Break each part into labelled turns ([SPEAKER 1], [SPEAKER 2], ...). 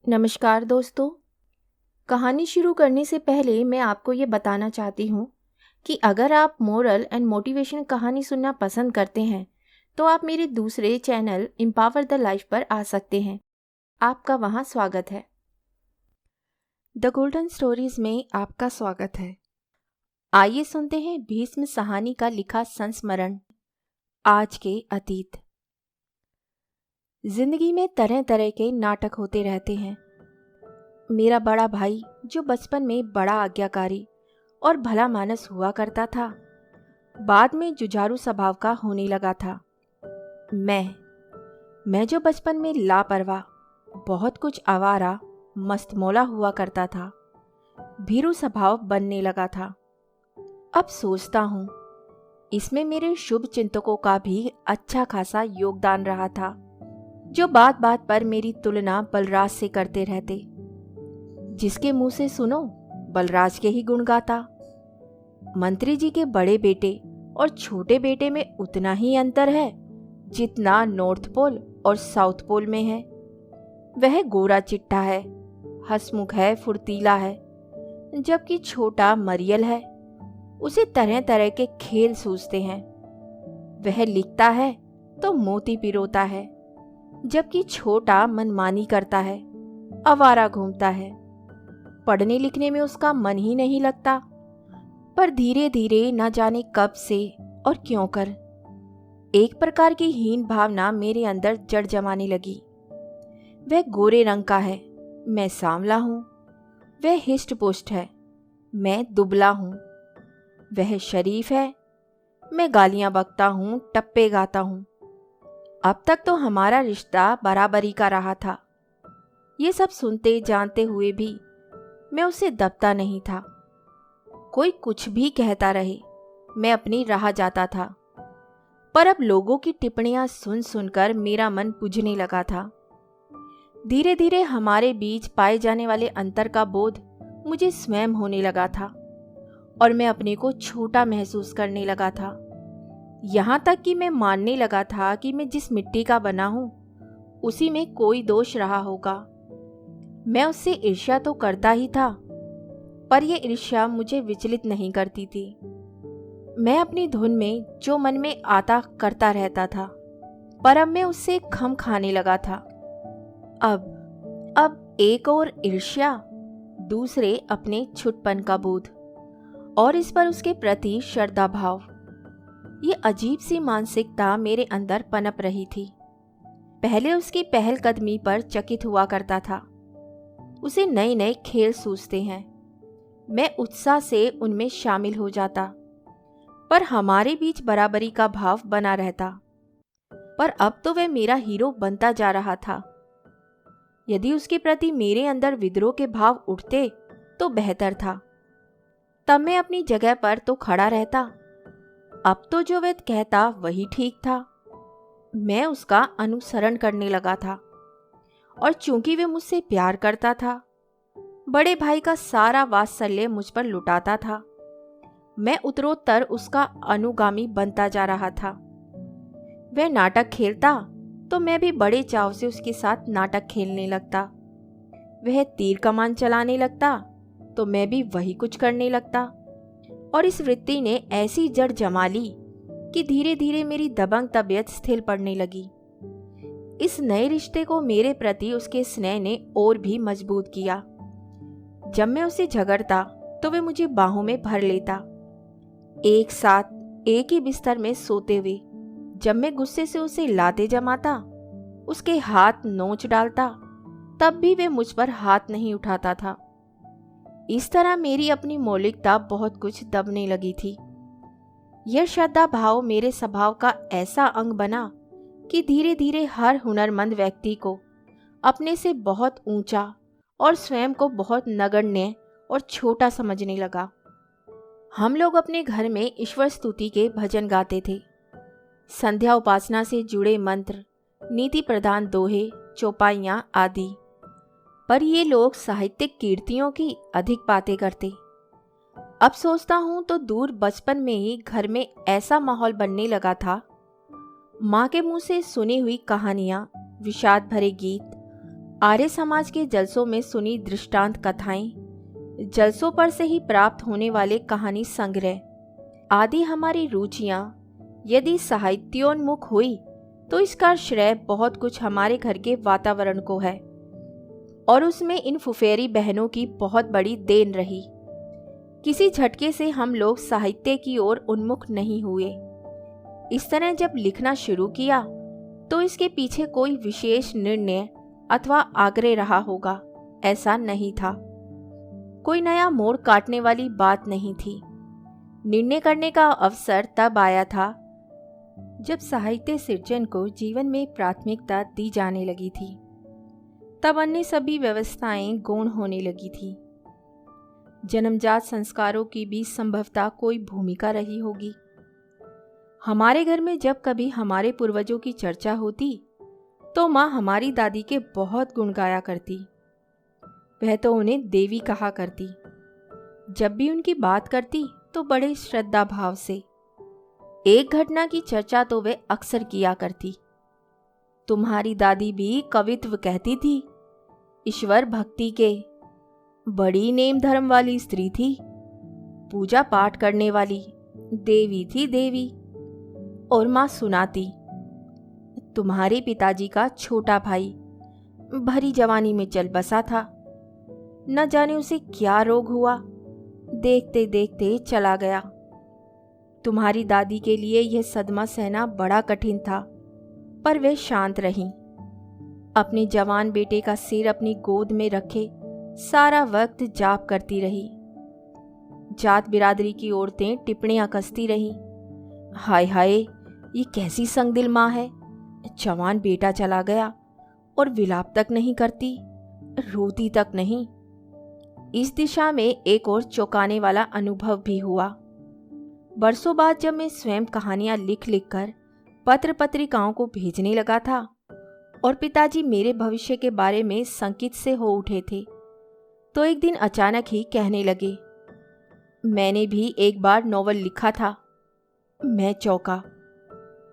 [SPEAKER 1] नमस्कार दोस्तों। कहानी शुरू करने से पहले मैं आपको ये बताना चाहती हूँ कि अगर आप मोरल एंड मोटिवेशन कहानी सुनना पसंद करते हैं तो आप मेरे दूसरे चैनल एम्पावर द लाइफ पर आ सकते हैं। आपका वहाँ स्वागत है। द गोल्डन स्टोरीज में आपका स्वागत है। आइए सुनते हैं भीष्म साहनी का लिखा संस्मरण, आज के अतीत। जिंदगी में तरह तरह के नाटक होते रहते हैं। मेरा बड़ा भाई, जो बचपन में बड़ा आज्ञाकारी और भला मानस हुआ करता था, बाद में जुझारू स्वभाव का होने लगा था। मैं जो बचपन में लापरवाह, बहुत कुछ आवारा, मस्तमौला हुआ करता था, भीरू स्वभाव बनने लगा था। अब सोचता हूँ, इसमें मेरे शुभ चिंतकों का भी अच्छा खासा योगदान रहा था, जो बात बात पर मेरी तुलना बलराज से करते रहते। जिसके मुंह से सुनो बलराज के ही गुण गाता। मंत्री जी के बड़े बेटे और छोटे बेटे में उतना ही अंतर है जितना नॉर्थ पोल और साउथ पोल में है। वह गोरा चिट्टा है, हंसमुख है, फुर्तीला है, जबकि छोटा मरियल है। उसे तरह तरह के खेल सूझते हैं। वह लिखता है तो मोती पिरोता है, जबकि छोटा मनमानी करता है, आवारा घूमता है। पढ़ने लिखने में उसका मन ही नहीं लगता। पर धीरे धीरे न जाने कब से और क्यों कर एक प्रकार की हीन भावना मेरे अंदर जड़ जमाने लगी। वह गोरे रंग का है, मैं सांवला हूँ। वह हिष्ट पुष्ट है, मैं दुबला हूँ। वह शरीफ है, मैं गालियां बकता हूँ, टप्पे गाता हूँ। अब तक तो हमारा रिश्ता बराबरी का रहा था। ये सब सुनते जानते हुए भी मैं उसे दबता नहीं था। कोई कुछ भी कहता रहे, मैं अपनी राह जाता था। पर अब लोगों की टिप्पणियां सुन सुनकर मेरा मन बुझने लगा था। धीरे धीरे हमारे बीच पाए जाने वाले अंतर का बोध मुझे स्वयं होने लगा था और मैं अपने को छोटा महसूस करने लगा था। यहाँ तक कि मैं मानने लगा था कि मैं जिस मिट्टी का बना हूँ उसी में कोई दोष रहा होगा। मैं उससे ईर्ष्या तो करता ही था, पर यह ईर्ष्या मुझे विचलित नहीं करती थी। मैं अपनी धुन में जो मन में आता करता रहता था, पर अब मैं उससे खम खाने लगा था। अब एक और ईर्ष्या, दूसरे अपने छुटपन का बोध और इस पर उसके प्रति श्रद्धा भाव। ये अजीब सी मानसिकता मेरे अंदर पनप रही थी। पहले उसकी पहलकदमी पर चकित हुआ करता था। उसे नए नए खेल सूझते हैं, मैं उत्साह से उनमें शामिल हो जाता, पर हमारे बीच बराबरी का भाव बना रहता। पर अब तो वह मेरा हीरो बनता जा रहा था। यदि उसके प्रति मेरे अंदर विद्रोह के भाव उठते तो बेहतर था। तब मैं अपनी जगह पर तो खड़ा रहता। अब तो जो वह कहता वही ठीक था। मैं उसका अनुसरण करने लगा था और चूंकि वह मुझसे प्यार करता था, बड़े भाई का सारा वात्सल्य मुझ पर लुटाता था, मैं उत्तरोत्तर उसका अनुगामी बनता जा रहा था। वह नाटक खेलता तो मैं भी बड़े चाव से उसके साथ नाटक खेलने लगता। वह तीर कमान चलाने लगता तो मैं भी वही कुछ करने लगता। और इस वृत्ति ने ऐसी जड़ जमा ली कि धीरे धीरे मेरी दबंग तबीयत स्थिर पड़ने लगी। इस नए रिश्ते को मेरे प्रति उसके स्नेह ने और भी मजबूत किया। जब मैं उससे झगड़ता तो वह मुझे बाहों में भर लेता। एक साथ एक ही बिस्तर में सोते हुए जब मैं गुस्से से उसे लाते जमाता, उसके हाथ नोच डालता, तब भी वह मुझ पर हाथ नहीं उठाता था। इस तरह मेरी अपनी मौलिकता बहुत कुछ दबने लगी थी। यह श्रद्धा भाव मेरे स्वभाव का ऐसा अंग बना कि धीरे धीरे हर हुनरमंद व्यक्ति को अपने से बहुत ऊंचा और स्वयं को बहुत नगण्य और छोटा समझने लगा। हम लोग अपने घर में ईश्वर स्तुति के भजन गाते थे। संध्या उपासना से जुड़े मंत्र, नीति प्रधान दोहे, चौपाइयाँ आदि। पर ये लोग साहित्यिक कीर्तियों की अधिक बातें करते। अब सोचता हूँ तो दूर बचपन में ही घर में ऐसा माहौल बनने लगा था। माँ के मुंह से सुनी हुई कहानियाँ, विषाद भरे गीत, आर्य समाज के जलसों में सुनी दृष्टांत कथाएं, जलसों पर से ही प्राप्त होने वाले कहानी संग्रह आदि हमारी रुचियां यदि साहित्योन्मुख हुई तो इसका श्रेय बहुत कुछ हमारे घर के वातावरण को है और उसमें इन फुफेरी बहनों की बहुत बड़ी देन रही। किसी झटके से हम लोग साहित्य की ओर उन्मुख नहीं हुए। इस तरह जब लिखना शुरू किया तो इसके पीछे कोई विशेष निर्णय अथवा आग्रह रहा होगा, ऐसा नहीं था। कोई नया मोड़ काटने वाली बात नहीं थी। निर्णय करने का अवसर तब आया था जब साहित्य सृजन को जीवन में प्राथमिकता दी जाने लगी थी। तब अन्य सभी व्यवस्थाएं गौण होने लगी थी। जन्मजात संस्कारों की भी संभवतः कोई भूमिका रही होगी। हमारे घर में जब कभी हमारे पूर्वजों की चर्चा होती तो माँ हमारी दादी के बहुत गुण गाया करती। वह तो उन्हें देवी कहा करती। जब भी उनकी बात करती तो बड़े श्रद्धा भाव से। एक घटना की चर्चा तो वे अक्सर किया करती। तुम्हारी दादी भी कवित्व कहती थी, ईश्वर भक्ति के। बड़ी नेम धर्म वाली स्त्री थी, पूजा पाठ करने वाली देवी थी देवी। और माँ सुनाती, तुम्हारे पिताजी का छोटा भाई भरी जवानी में चल बसा था। न जाने उसे क्या रोग हुआ, देखते देखते चला गया। तुम्हारी दादी के लिए यह सदमा सहना बड़ा कठिन था, पर वे शांत रहीं। अपने जवान बेटे का सिर अपनी गोद में रखे सारा वक्त जाप करती रही। जात बिरादरी की औरतें टिप्पणियां कसती रहीं, हाय हाय ये कैसी संगदिल माँ है, जवान बेटा चला गया और विलाप तक नहीं करती, रोती तक नहीं। इस दिशा में एक और चौंकाने वाला अनुभव भी हुआ। बरसों बाद जब मैं स्वयं कहानियां लिख लिख कर पत्र पत्रिकाओं को भेजने लगा था और पिताजी मेरे भविष्य के बारे में संकित से हो उठे थे, तो एक दिन अचानक ही कहने लगे, मैंने भी एक बार नॉवल लिखा था। मैं चौंका।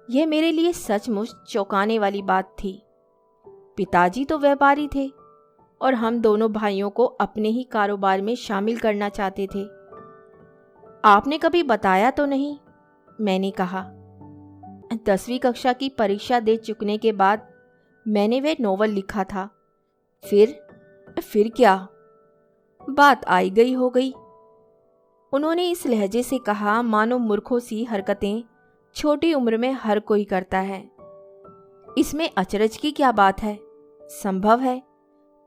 [SPEAKER 1] यह मेरे लिए सचमुच चौंकाने वाली बात थी। पिताजी तो व्यापारी थे और हम दोनों भाइयों को अपने ही कारोबार में शामिल करना चाहते थे। आपने कभी बताया तो नहीं, मैंने कहा। 10वीं कक्षा की परीक्षा दे चुकने के बाद मैंने वह नॉवल लिखा था। फिर क्या? बात आई गई हो गई। उन्होंने इस लहजे से कहा मानो मूर्खों सी हरकतें छोटी उम्र में हर कोई करता है। इसमें अचरज की क्या बात है? संभव है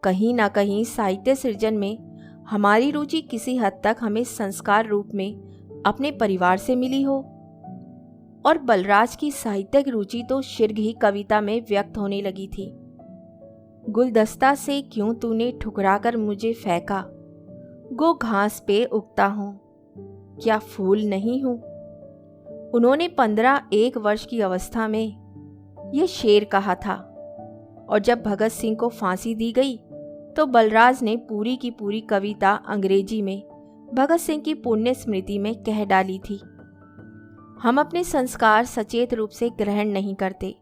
[SPEAKER 1] कहीं ना कहीं साहित्य सृजन में हमारी रुचि किसी हद तक हमें संस्कार रूप में अपने परिवार से मिली हो। और बलराज की साहित्यिक रुचि तो शीघ्र ही कविता में व्यक्त होने लगी थी। गुलदस्ता से क्यों तूने ठुकराकर मुझे फेंका, गो घास पे उगता हूँ, क्या फूल नहीं हूँ। उन्होंने 15-1 वर्ष की अवस्था में ये शेर कहा था और जब भगत सिंह को फांसी दी गई तो बलराज ने पूरी की पूरी कविता अंग्रेजी में भगत सिंह की पुण्य स्मृति में कह डाली थी। हम अपने संस्कार सचेत रूप से ग्रहण नहीं करते।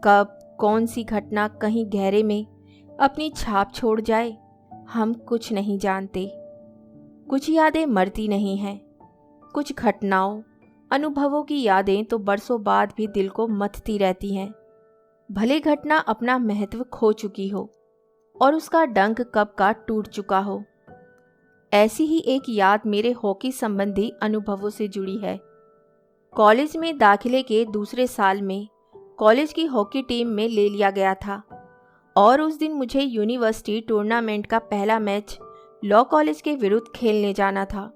[SPEAKER 1] कब कौन सी घटना कहीं गहरे में अपनी छाप छोड़ जाए हम कुछ नहीं जानते। कुछ यादें मरती नहीं हैं, कुछ घटनाओं अनुभवों की यादें तो बरसों बाद भी दिल को मथती रहती हैं, भले घटना अपना महत्व खो चुकी हो और उसका डंक कब का टूट चुका हो। ऐसी ही एक याद मेरे हॉकी संबंधी अनुभवों से जुड़ी है। कॉलेज में दाखिले के दूसरे साल में कॉलेज की हॉकी टीम में ले लिया गया था और उस दिन मुझे यूनिवर्सिटी टूर्नामेंट का पहला मैच लॉ कॉलेज के विरुद्ध खेलने जाना था।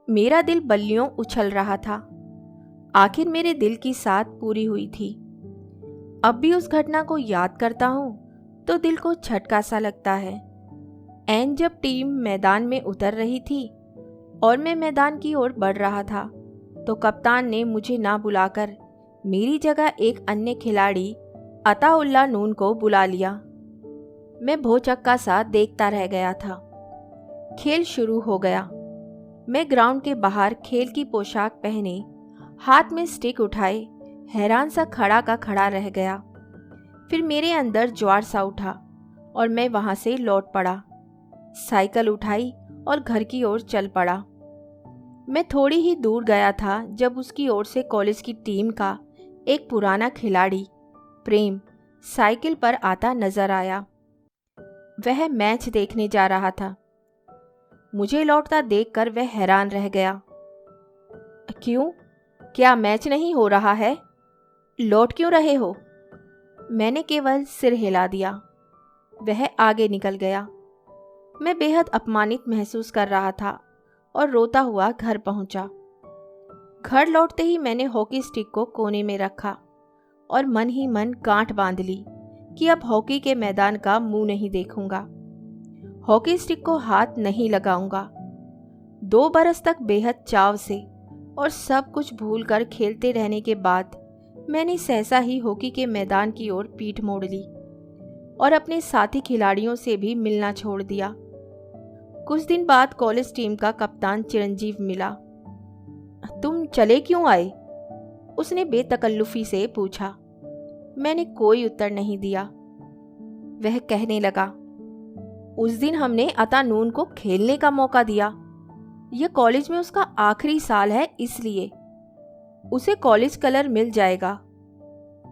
[SPEAKER 1] मेरा दिल बल्लियों उछल रहा था। आखिर मेरे दिल की साथ पूरी हुई थी। अब भी उस घटना को याद करता हूँ तो दिल को झटका सा लगता है। ऐन जब टीम मैदान में उतर रही थी और मैं मैदान की ओर बढ़ रहा था तो कप्तान ने मुझे ना बुलाकर मेरी जगह एक अन्य खिलाड़ी अताउल्ला नून को बुला लिया। मैं भौचक्का सा देखता रह गया था। खेल शुरू हो गया। मैं ग्राउंड के बाहर खेल की पोशाक पहने, हाथ में स्टिक उठाए, हैरान सा खड़ा का खड़ा रह गया। फिर मेरे अंदर ज्वार सा उठा और मैं वहां से लौट पड़ा। साइकिल उठाई और घर की ओर चल पड़ा। मैं थोड़ी ही दूर गया था जब उसकी ओर से कॉलेज की टीम का एक पुराना खिलाड़ी प्रेम साइकिल पर आता नजर आया। वह मैच देखने जा रहा था। मुझे लौटता देखकर वह हैरान रह गया। क्यों? क्या मैच नहीं हो रहा है? लौट क्यों रहे हो? मैंने केवल सिर हिला दिया। वह आगे निकल गया। मैं बेहद अपमानित महसूस कर रहा था और रोता हुआ घर पहुंचा। घर लौटते ही मैंने हॉकी स्टिक को कोने में रखा और मन ही मन गांठ बांध ली कि अब हॉकी के मैदान का मुंह नहीं देखूंगा, हॉकी स्टिक को हाथ नहीं लगाऊंगा। 2 बरस तक बेहद चाव से और सब कुछ भूलकर खेलते रहने के बाद मैंने सहसा ही हॉकी के मैदान की ओर पीठ मोड़ ली और अपने साथी खिलाड़ियों से भी मिलना छोड़ दिया। कुछ दिन बाद कॉलेज टीम का कप्तान चिरंजीव मिला। तुम चले क्यों आए? उसने बेतकल्लुफी से पूछा। मैंने कोई उत्तर नहीं दिया। वह कहने लगा, उस दिन हमने अतानून को खेलने का मौका दिया। यह कॉलेज में उसका आखिरी साल है, इसलिए उसे कॉलेज कलर मिल जाएगा।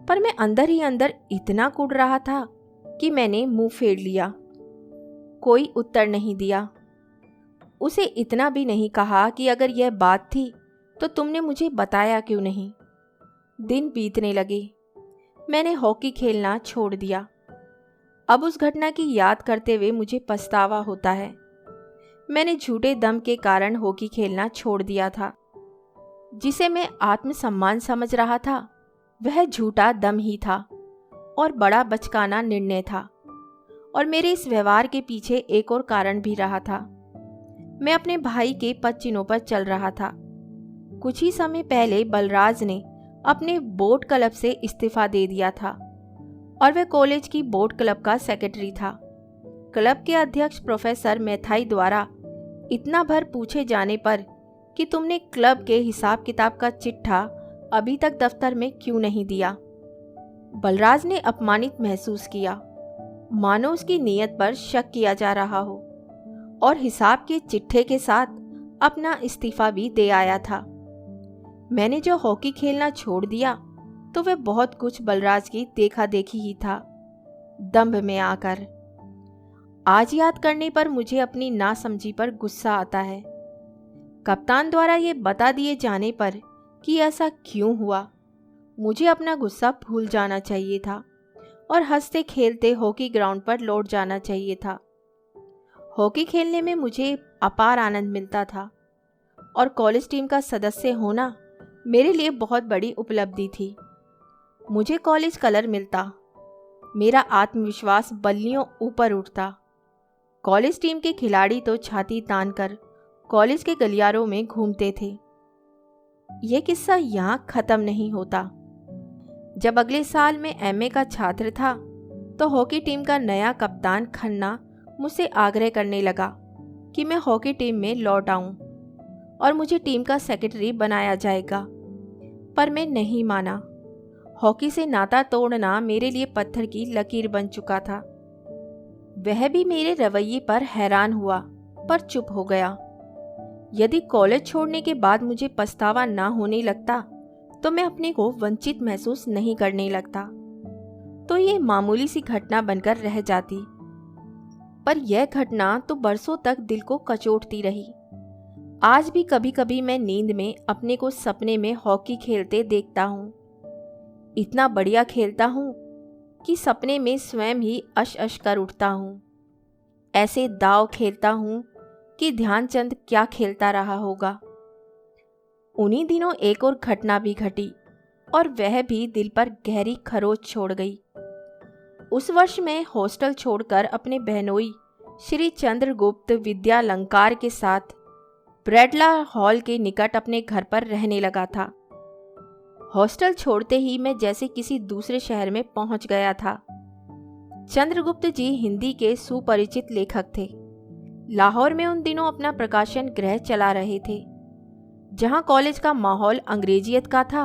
[SPEAKER 1] पर मैं अंदर ही अंदर इतना कूद रहा था कि मैंने मुंह फेर लिया। कोई उत्तर नहीं दिया। उसे इतना भी नहीं कहा कि अगर यह बात थी तो तुमने मुझे बताया क्यों नहीं। दिन बीतने लगे। मैंने हॉकी खेलना छोड़ दिया। अब उस घटना की याद करते हुए मुझे पछतावा होता है। मैंने झूठे दम के कारण हॉकी खेलना छोड़ दिया था। जिसे मैं आत्मसम्मान समझ रहा था वह झूठा दम ही था और बड़ा बचकाना निर्णय था। और मेरे इस व्यवहार के पीछे एक और कारण भी रहा था। मैं अपने भाई के पद चिन्हों पर चल रहा था। कुछ ही समय पहले बलराज ने अपने बोट क्लब से इस्तीफा दे दिया था और वह कॉलेज की बोट क्लब का सेक्रेटरी था। क्लब के अध्यक्ष प्रोफेसर मैथाई द्वारा इतना भर पूछे जाने पर कि तुमने क्लब के हिसाब किताब का चिट्ठा अभी तक दफ्तर में क्यों नहीं दिया, बलराज ने अपमानित महसूस किया, मानो उसकी नीयत पर शक किया जा रहा हो, और हिसाब के चिट्ठे के साथ अपना इस्तीफा भी दे आया था। मैंने जो हॉकी खेलना छोड़ दिया तो वह बहुत कुछ बलराज की देखा देखी ही था, दंभ में आकर। आज याद करने पर मुझे अपनी नासमझी पर गुस्सा आता है। कप्तान द्वारा ये बता दिए जाने पर कि ऐसा क्यों हुआ, मुझे अपना गुस्सा भूल जाना चाहिए था और हंसते खेलते हॉकी ग्राउंड पर लौट जाना चाहिए था। हॉकी खेलने में मुझे अपार आनंद मिलता था और कॉलेज टीम का सदस्य होना मेरे लिए बहुत बड़ी उपलब्धि थी। मुझे कॉलेज कलर मिलता, मेरा आत्मविश्वास बल्लियों ऊपर उठता। कॉलेज टीम के खिलाड़ी तो छाती तानकर कॉलेज के गलियारों में घूमते थे। यह किस्सा यहाँ खत्म नहीं होता। जब अगले साल मैं एमए का छात्र था तो हॉकी टीम का नया कप्तान खन्ना मुझसे आग्रह करने लगा कि मैं हॉकी टीम में लौट आऊं और मुझे टीम का सेक्रेटरी बनाया जाएगा, पर मैं नहीं माना। हॉकी से नाता तोड़ना मेरे लिए पत्थर की लकीर बन चुका था। वह भी मेरे रवैये पर हैरान हुआ पर चुप हो गया। यदि कॉलेज छोड़ने के बाद मुझे पछतावा ना होने लगता तो मैं अपने को वंचित महसूस नहीं करने लगता, तो ये मामूली सी घटना बनकर रह जाती। पर यह घटना तो बरसों तक दिल को कचोटती रही। आज भी कभी कभी मैं नींद में अपने को सपने में हॉकी खेलते देखता हूँ। इतना बढ़िया खेलता हूँ कि सपने में स्वयं ही अश अश कर उठता हूँ। ऐसे दाव खेलता हूँ कि ध्यानचंद क्या खेलता रहा होगा। उन्हीं दिनों एक और घटना भी घटी और वह भी दिल पर गहरी खरोच छोड़ गई। उस वर्ष मैं हॉस्टल छोड़कर अपने बहनोई श्री चंद्रगुप्त विद्यालंकार के साथ ब्रेडला हॉल के निकट अपने घर पर रहने लगा था। हॉस्टल छोड़ते ही मैं जैसे किसी दूसरे शहर में पहुंच गया था। चंद्रगुप्त जी हिंदी के सुपरिचित लेखक थे। लाहौर में उन दिनों अपना प्रकाशन गृह चला रहे थे। जहां कॉलेज का माहौल अंग्रेजियत का था,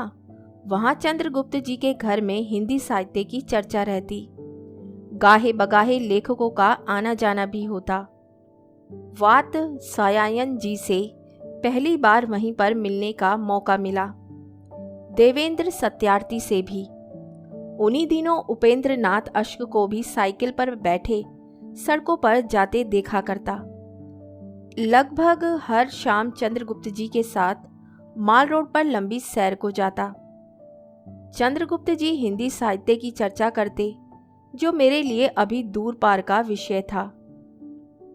[SPEAKER 1] वहां चंद्रगुप्त जी के घर में हिंदी साहित्य की चर्चा रहती। गाहे बगाहे लेखकों का आना जाना भी होता। वात सायायन जी से पहली बार वहीं पर मिलने का मौका मिला, देवेंद्र सत्यार्थी से भी। उन्हीं दिनों उपेंद्र नाथ अश्क को भी साइकिल पर बैठे सड़कों पर जाते देखा करता। लगभग हर शाम चंद्रगुप्त जी के साथ माल रोड पर लंबी सैर को जाता। चंद्रगुप्त जी हिंदी साहित्य की चर्चा करते, जो मेरे लिए अभी दूर पार का विषय था।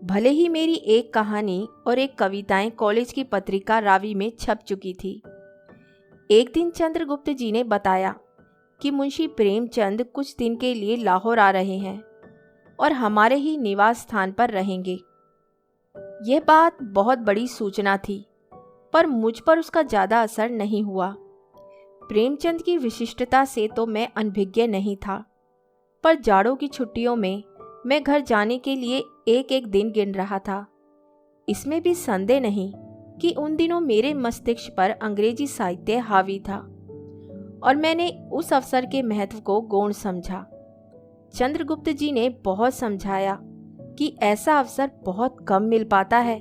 [SPEAKER 1] भले ही मेरी एक कहानी और एक कविताएं कॉलेज की पत्रिका रावी में छप चुकी थी। एक दिन चंद्रगुप्त जी ने बताया कि मुंशी प्रेमचंद कुछ दिन के लिए लाहौर आ रहे हैं और हमारे ही निवास स्थान पर रहेंगे। यह बात बहुत बड़ी सूचना थी, पर मुझ पर उसका ज़्यादा असर नहीं हुआ। प्रेमचंद की विशिष्टता से तो मैं अनभिज्ञ नहीं था, पर जाड़ों की छुट्टियों में मैं घर जाने के लिए एक एक दिन गिन रहा था। इसमें भी संदेह नहीं कि उन दिनों मेरे मस्तिष्क पर अंग्रेजी साहित्य हावी था और मैंने उस अवसर के महत्व को गौण समझा। चंद्रगुप्त जी ने बहुत समझाया कि ऐसा अवसर बहुत कम मिल पाता है।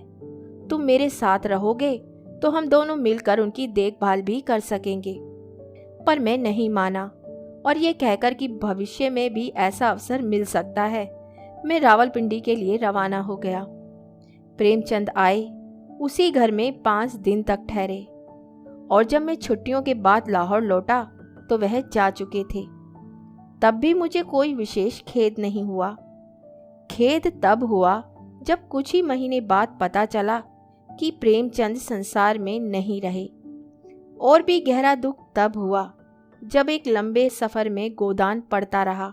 [SPEAKER 1] तुम मेरे साथ रहोगे तो हम दोनों मिलकर उनकी देखभाल भी कर सकेंगे। पर मैं नहीं माना और ये कहकर कि भविष्य में भी ऐसा अवसर मिल सकता है, मैं रावलपिंडी के लिए रवाना हो गया। प्रेमचंद आए, उसी घर में 5 दिन तक ठहरे और जब मैं छुट्टियों के बाद लाहौर लौटा तो वह जा चुके थे। तब भी मुझे कोई विशेष खेद नहीं हुआ। खेद तब हुआ जब कुछ ही महीने बाद पता चला कि प्रेमचंद संसार में नहीं रहे। और भी गहरा दुख तब हुआ जब एक लंबे सफर में गोदान पड़ता रहा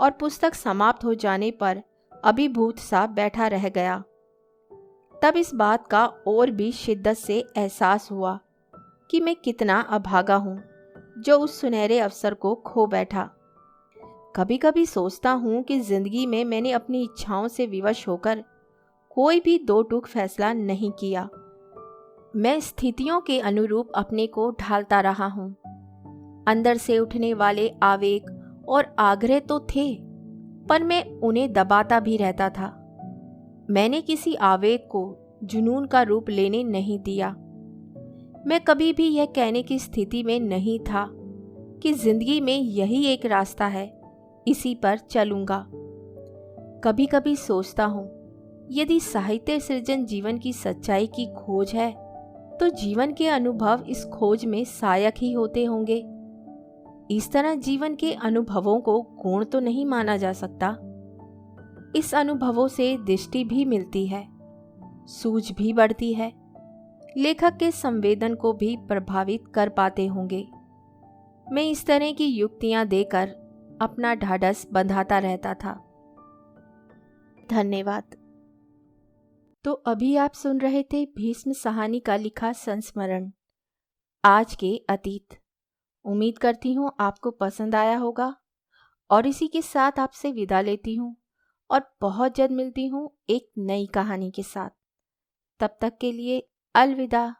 [SPEAKER 1] और पुस्तक समाप्त हो जाने पर अभिभूत सा बैठा रह गया। तब इस बात का और भी शिद्दत से एहसास हुआ कि मैं कितना अभागा हूँ जो उस सुनहरे अवसर को खो बैठा। कभी कभी सोचता हूँ कि जिंदगी में मैंने अपनी इच्छाओं से विवश होकर कोई भी दो टूक फैसला नहीं किया। मैं स्थितियों के अनुरूप अपने को ढालता रहा हूँ। अंदर से उठने वाले आवेग और आग्रह तो थे, पर मैं उन्हें दबाता भी रहता था। मैंने किसी आवेग को जुनून का रूप लेने नहीं दिया। मैं कभी भी यह कहने की स्थिति में नहीं था कि जिंदगी में यही एक रास्ता है, इसी पर चलूंगा। कभी कभी सोचता हूँ, यदि साहित्य सृजन जीवन की सच्चाई की खोज है तो जीवन के अनुभव इस खोज में सहायक ही होते होंगे। इस तरह जीवन के अनुभवों को गौण तो नहीं माना जा सकता। इस अनुभवों से दृष्टि भी मिलती है, सूझ भी बढ़ती है, लेखक के संवेदन को भी प्रभावित कर पाते होंगे। मैं इस तरह की युक्तियां देकर अपना ढाढ़स बंधाता रहता था। धन्यवाद। तो अभी आप सुन रहे थे भीष्म साहनी का लिखा संस्मरण, आज के अतीत। उम्मीद करती हूँ आपको पसंद आया होगा और इसी के साथ आपसे विदा लेती हूँ और बहुत जल्द मिलती हूँ एक नई कहानी के साथ। तब तक के लिए अलविदा।